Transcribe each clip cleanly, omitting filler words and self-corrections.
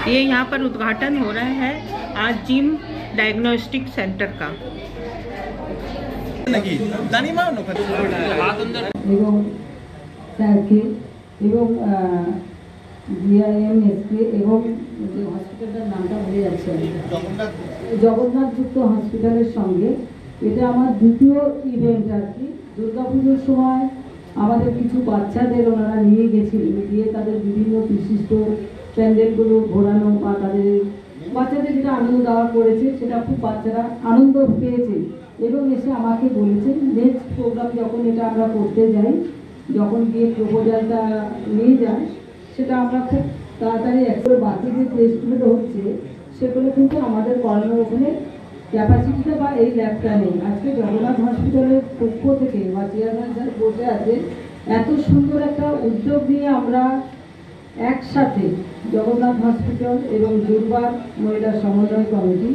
ये यहाँ पर उद्घाटन हो रहा है आज जिम डायग्नोस्टिक सेंटर का। এবং স্যারকে এবং জিআইএমএসকে এবং যে হসপিটালটার নামটা ভুলে যাচ্ছে জগন্নাথ যুক্ত হসপিটালের সঙ্গে এটা আমার দ্বিতীয় ইভেন্ট আর কি। দুর্গাপুজোর সময় আমাদের কিছু বাচ্চাদের ওনারা নিয়ে গেছিলেন, গিয়ে তাদের বিভিন্ন বিশিষ্ট প্যান্ডেলগুলো ঘোরানো বা তাদের বাচ্চাদের যেটা আনন্দ দেওয়া করেছে সেটা খুব বাচ্চারা আনন্দ পেয়েছে এবং এসে আমাকে বলেছেন নেক্সট প্রোগ্রাম যখন এটা আমরা করতে যাই, যখন গিয়ে প্রপোজালটা নিয়ে যাই সেটা আমরা খুব তাড়াতাড়ি একটা বাকি যে টেস্টগুলো হচ্ছে সেগুলো কিন্তু আমাদের করানোর ওখানে ক্যাপাসিটিটা বা এই ল্যাবটা নেই। আজকে জগন্নাথ হসপিটালের পক্ষ থেকে বা চেয়ারম্যান স্যার বসে আছে, এত সুন্দর একটা উদ্যোগ নিয়ে আমরা একসাথে জগন্নাথ হসপিটাল এবং দুর্বার মহিলা সমন্বয় কমিটি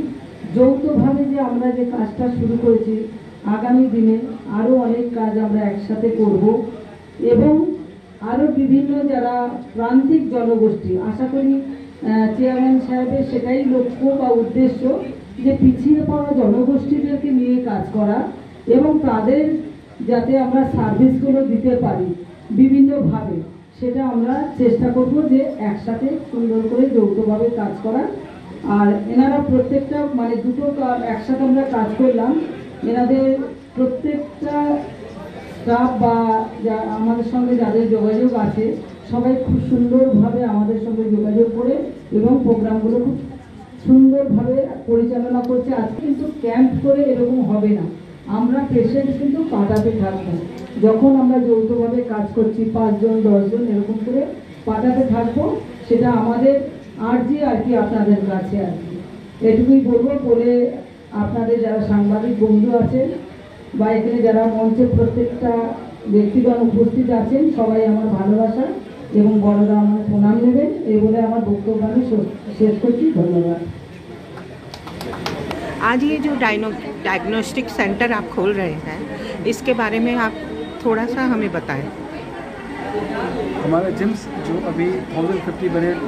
যৌথভাবে যে আমরা যে কাজটা শুরু করেছি, আগামী দিনে আরও অনেক কাজ আমরা একসাথে করব এবং আরও বিভিন্ন যারা প্রান্তিক জনগোষ্ঠী, আশা করি চেয়ারম্যান সাহেবের সেটাই লক্ষ্য বা উদ্দেশ্য যে পিছিয়ে পড়া জনগোষ্ঠীদেরকে নিয়ে কাজ করা এবং তাদের যাতে আমরা সার্ভিসগুলো দিতে পারি বিভিন্নভাবে, সেটা আমরা চেষ্টা করব যে একসাথে সুন্দর করে যৌথভাবে কাজ করা। আর এনারা প্রত্যেকটা মানে দুটো একসাথে আমরা কাজ করলাম, এনাদের প্রত্যেকটা স্টাফ বা যা আমাদের সঙ্গে যাদের যোগাযোগ আছে সবাই খুব সুন্দরভাবে আমাদের সঙ্গে যোগাযোগ করে এবং প্রোগ্রামগুলো খুব সুন্দরভাবে পরিচালনা করছে। আজকে কিন্তু ক্যাম্প করে এরকম হবে না, আমরা পেশেন্ট কিন্তু পাঠাতে থাকবো। যখন আমরা যৌথভাবে কাজ করছি 5 জন 10 জন এরকম করে পাঠাতে থাকবো, সেটা আমাদের আর্জি আর কি আপনাদের কাছে আর কি এটুকুই বলবো বলে আপনাদের যারা সাংবাদিক বন্ধু আছেন বা এখানে যারা মঞ্চে প্রত্যেকটা ব্যক্তিগণ উপস্থিত আছেন সবাই আমার ভালোবাসা এবং বড়রা আমার প্রণাম নেবেন এই বলে আমার বক্তব্য আমি শেষ করছি। ধন্যবাদ। आज ये जो डायग्नोस्टिक सेंटर आप खोल रहे हैं, इसके बारे में आप थोड़ा सा हमें बताएं। हमारा जिम्स जो अभी 1050 बेड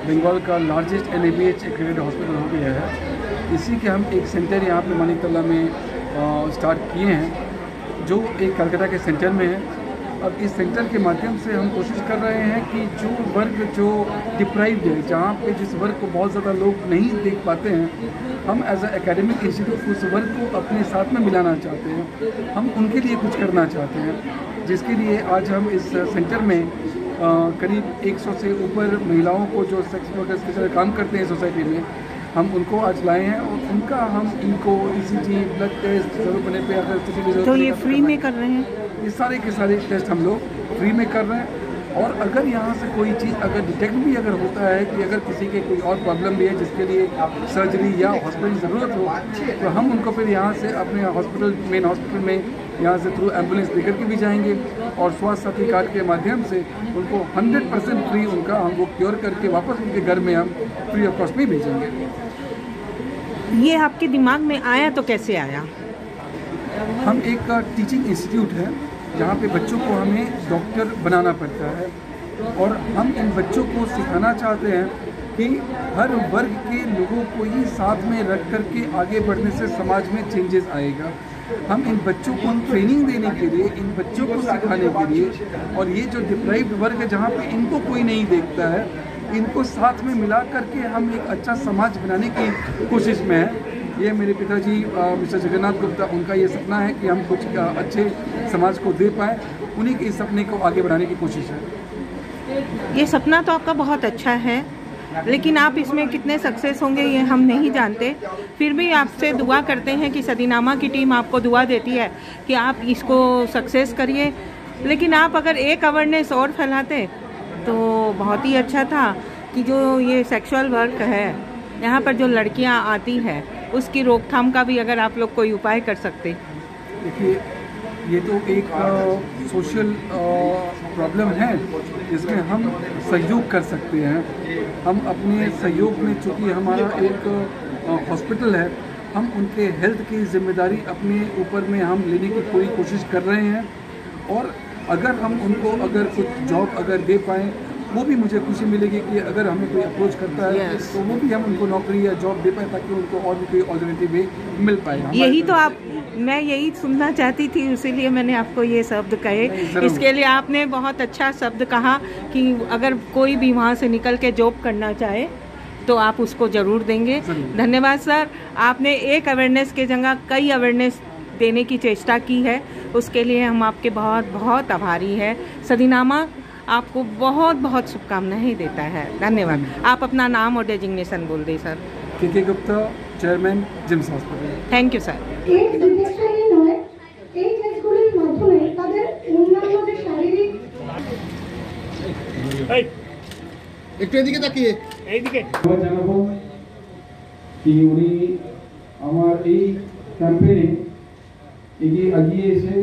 बंगाल का लार्जेस्ट NABH एक्रेडिटेड हॉस्पिटल हो गया है, इसी के हम एक सेंटर यहाँ पे मानिकतला में स्टार्ट किए हैं जो एक कलकत्ता के सेंटर में है। अब इस सेंटर के माध्यम से हम कोशिश कर रहे हैं कि जो वर्ग जो डिप्राइव्ड है, जहाँ पे जिस वर्ग को बहुत ज़्यादा लोग नहीं देख पाते हैं, हम एज अ एकेडमिक इंस्टीट्यूट उस वर्ग को अपने साथ में मिलाना चाहते हैं, हम उनके लिए कुछ करना चाहते हैं, जिसके लिए आज हम इस सेंटर में करीब 100 से ऊपर महिलाओं को जो सेक्स वर्कर्स के साथ काम करते हैं सोसाइटी में, हम उनको आज लाए हैं और उनका हम इनको ECG ब्लड टेस्ट जरूर बने पे अगर किसी भी तो ये फ्री में कर रहे हैं, ये सारे के सारे टेस्ट हम लोग फ्री में कर रहे हैं। और अगर यहाँ से कोई चीज़ अगर डिटेक्ट भी अगर होता है कि अगर किसी के कोई और प्रॉब्लम भी है जिसके लिए सर्जरी या हॉस्पिटल की ज़रूरत हो, तो हम उनको फिर यहाँ से अपने हॉस्पिटल मेन हॉस्पिटल में यहाँ से थ्रू एम्बुलेंस लेकर के भी जाएंगे और स्वास्थ्य साथी कार्ड के माध्यम से उनको 100% फ्री उनका हम वो क्योर करके वापस उनके घर में हम फ्री ऑफ कॉस्ट में भेजेंगे। ये आपके दिमाग में आया तो कैसे आया? हम एक टीचिंग इंस्टीट्यूट है जहाँ पे बच्चों को हमें डॉक्टर बनाना पड़ता है और हम इन बच्चों को सिखाना चाहते हैं कि हर वर्ग के लोगों को ही साथ में रख कर के आगे बढ़ने से समाज में चेंजेस आएगा। हम इन बच्चों को ट्रेनिंग देने के लिए, इन बच्चों को सिखाने के लिए और ये जो डिप्राइव्ड वर्ग है जहाँ पे इनको कोई नहीं देखता है, इनको साथ में मिला करके हम एक अच्छा समाज बनाने की कोशिश में हैं। ये मेरे पिताजी मिस्टर जगन्नाथ गुप्ता, उनका ये सपना है कि हम कुछ अच्छे समाज को दे पाएँ, उन्हीं के इस सपने को आगे बढ़ाने की कोशिश है। ये सपना तो आपका बहुत अच्छा है, लेकिन आप इसमें कितने सक्सेस होंगे ये हम नहीं जानते। फिर भी आपसे दुआ करते हैं कि सदीनामा की टीम आपको दुआ देती है कि आप इसको सक्सेस करिए। लेकिन आप अगर एक अवेयरनेस और फैलाते तो बहुत ही अच्छा था कि जो ये सेक्सुअल वर्क है यहाँ पर जो लड़कियाँ आती हैं उसकी रोकथाम का भी अगर आप लोग कोई उपाय कर सकते। देखिए, ये तो एक सोशल प्रॉब्लम है जिसमें हम सहयोग कर सकते हैं। हम अपने सहयोग में, चूँकि हमारा एक हॉस्पिटल है, हम उनके हेल्थ की जिम्मेदारी अपने ऊपर में हम लेने की पूरी कोशिश कर रहे हैं और अगर हम उनको अगर कुछ जॉब अगर दे पाएँ वो भी मुझे खुशी मिलेगी कि अगर हमें कोई अप्रोच करता है Yes. तो वो भी हम उनको नौकरी या जॉब दे पाए ताकि उनको और भी कोई ऑल्टरनेटिव वे मिल पाए। यही तो आप, मैं यही सुनना चाहती थी, इसीलिए मैंने आपको ये शब्द कहे। ज़रूर। इसके लिए आपने बहुत अच्छा शब्द कहा कि अगर कोई भी वहाँ से निकल के जॉब करना चाहे तो आप उसको ज़रूर देंगे। ज़रूर। धन्यवाद सर, आपने एक अवेयरनेस की जगह कई अवेयरनेस देने की चेष्टा की है, उसके लिए हम आपके बहुत बहुत आभारी हैं। सदीनामा आपको बहुत बहुत शुभकामनाएं देता है। धन्यवाद। आप अपना नाम और डेजिग्नेशन बोल दें sir. K Gupta, chairman GIMS hospital. Thank you sir. AIDS ডিটেকশনই নয়, এই টেস্টগুলির মাধ্যমে তাদের অন্যান্য যে শারীরিক একটু এদিকে তাকিয়ে ধন্যবাদ জানাবো কি উনি আমার এই ক্যাম্পেইনে এগিয়ে এসে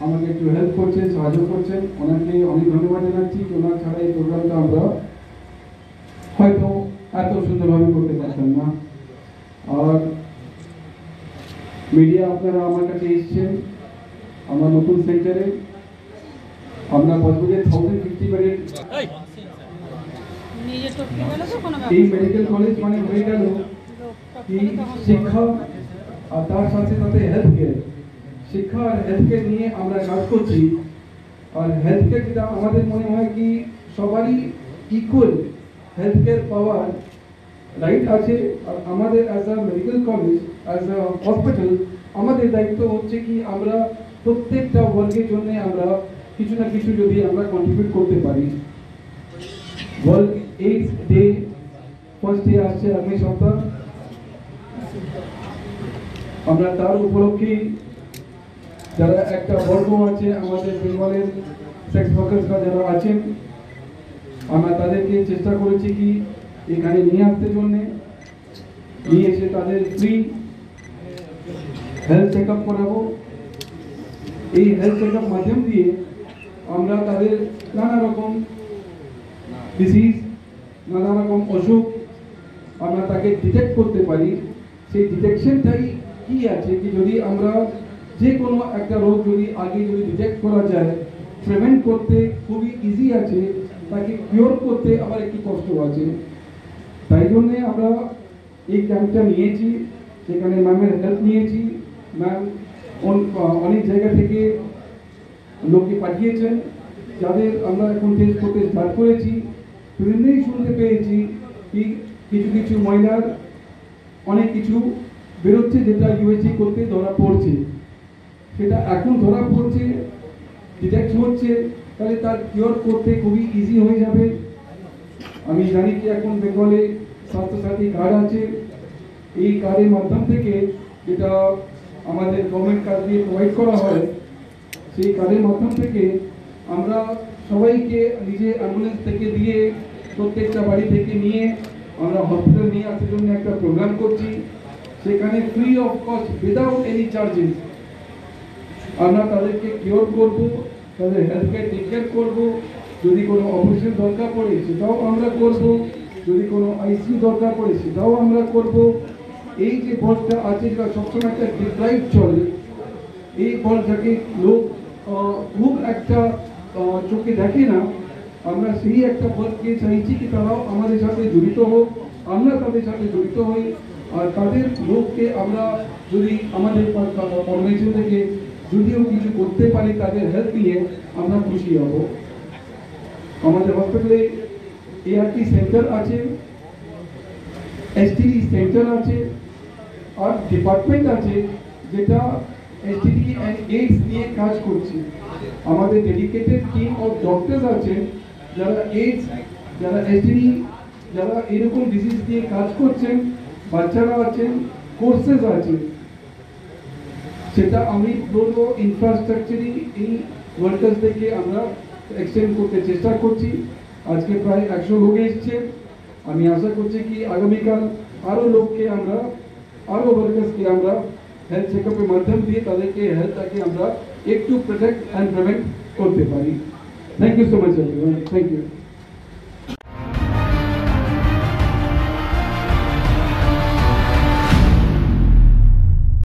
আমাকে একটু হেল্প করছেন, সাহায্য করছেন। ওনাকে অনেক ধন্যবাদ জানাচ্ছি। ওনার ছাড়া এই প্রোগ্রামটা আমরা হয়তো এত সুন্দরভাবে করতে পারতাম না। আর মিডিয়া আপনারা আমার কাছে এসেছেন আমার নতুন সেন্টারে। আমরা বজবজের 1050 বেডের এই মেডিকেল কলেজ মানে হয়ে গেল কি শিক্ষা আর তার সাথে সাথে হেলথ কেয়ার। শিক্ষা আর হেলথ কেয়ার নিয়ে আমরা কাজ করছি। আর হেলথ কেয়ার যেটা আমাদের মনে হয় কি সবারই ইকুয়াল হেলথ কেয়ার পাওয়ার রাইট আছে। আর আমাদের as a medical college, as a hospital, আমাদের দায়িত্ব হচ্ছে কি আমরা প্রত্যেকটা ওয়ার্ল্ডের জন্য আমরা কিছু না কিছু যদি আমরা কন্ট্রিবিউট করতে পারি। World AIDS day first day আসছে আগামী সপ্তাহ। আমরা তার উপলক্ষে যারা একটা বর্গ আছে আমাদের বেঙ্গলের সেক্স ওয়ার্কার্সরা যারা আছেন, আমরা তাদেরকে চেষ্টা করেছি কি এখানে নিয়ে আসতে জন্যে, নিয়ে এসে তাদের ফ্রি হেলথ চেক আপ করাবো। এই হেলথ চেক আপ মাধ্যম দিয়ে আমরা তাদের নানা রকম ডিজিজ, নানা রকম অসুখ আমরা তাকে ডিটেক্ট করতে পারি। সেই ডিটেকশনটাই কি আছে কি যদি আমরা যে কোনো একটা রোগ যদি আগে যদি ডিটেক্ট করা যায়, প্রিভেন্ট করতে খুবই ইজি আছে, তাকে কিওর করতে আবার একটু কষ্ট আছে। তাই জন্যে আমরা এই ক্যাম্পটা নিয়েছি, সেখানে ম্যামের হেল্প নিয়েছি। ম্যাম অনেক জায়গা থেকে লোককে পাঠিয়েছেন যাদের আমরা এখন টেস্ট করতে স্টার্ট করেছি। বিভিন্নই শুনতে পেয়েছি কি কিছু কিছু মহিলার অনেক কিছু বেরোচ্ছে যেটা ইউএসজি করতে ধরা পড়ছে, সেটা এখন ধরা পড়ছে, ডিটেক্ট হচ্ছে, তাহলে তার কিওর করতে খুবই ইজি হয়ে যাবে। আমি জানি কি এখন বেঙ্গলে স্বাস্থ্যসাথী কার্ড আছে। এই কার্ডের মাধ্যম থেকে যেটা আমাদের গভর্নমেন্ট কার্ড দিয়ে প্রোভাইড করা হয়, সেই কার্ডের মাধ্যম থেকে আমরা সবাইকে নিজে অ্যাম্বুলেন্স থেকে দিয়ে প্রত্যেকটা বাড়ি থেকে নিয়ে আমরা হসপিটাল নিয়ে আসার জন্য একটা প্রোগ্রাম করছি। সেখানে free of cost, without any charges আমরা তাদেরকে কিওর করব, তাদের হেলথ কেয়ার টেক কেয়ার করবো। যদি কোনো অপারেশন দরকার পড়ে সেটাও আমরা করব, যদি কোনো আইসিইউ দরকার পড়ে সেটাও আমরা করব। এই যে বলটা আছে যেটা সবসময় একটা ডিপ্রাইভ চলে, এই বলটাকে লোক খুব একটা চোখে দেখে না। আমরা সেই একটা বলকে চাইছি কি তারাও আমাদের সাথে জড়িত হোক, আমরা তাদের সাথে জড়িত হই। আর তাদের লোককে আমরা যদি আমাদের অর্গানাইজেশন থেকে যদিও কিছু করতে পারি তাদের হেল্প নিয়ে, আমরা খুশি হব। আমাদের হসপিটালে এআরটি সেন্টার আছে, এসটিডি সেন্টার আছে, আর ডিপার্টমেন্ট আছে যেটা এসটিডি অ্যান্ড এইডস নিয়ে কাজ করছে। আমাদের ডেডিকেটেড টিম অফ ডক্টরস আছেন যারা এইডস, যারা এসটিডি, যারা এরকম ডিজিজ নিয়ে কাজ করছেন। বাচ্চারা আছেন, কোর্সেস আছে। সেটা আমি বলবো ইনফ্রাস্ট্রাকচারই এই ওয়ার্কার্সদেরকে আমরা এক্সটেন্ড করতে চেষ্টা করছি। আজকে প্রায় 100 লোক এসছে। আমি আশা করছি কি আগামীকাল আরও লোককে আমরা, আরও ওয়ার্কার্সকে আমরা হেলথ চেকআপের মাধ্যম দিয়ে তাদেরকে হেলথটাকে আমরা একটু প্রোটেক্ট অ্যান্ড প্রিভেন্ট করতে পারি। Thank you so much everyone. Thank you.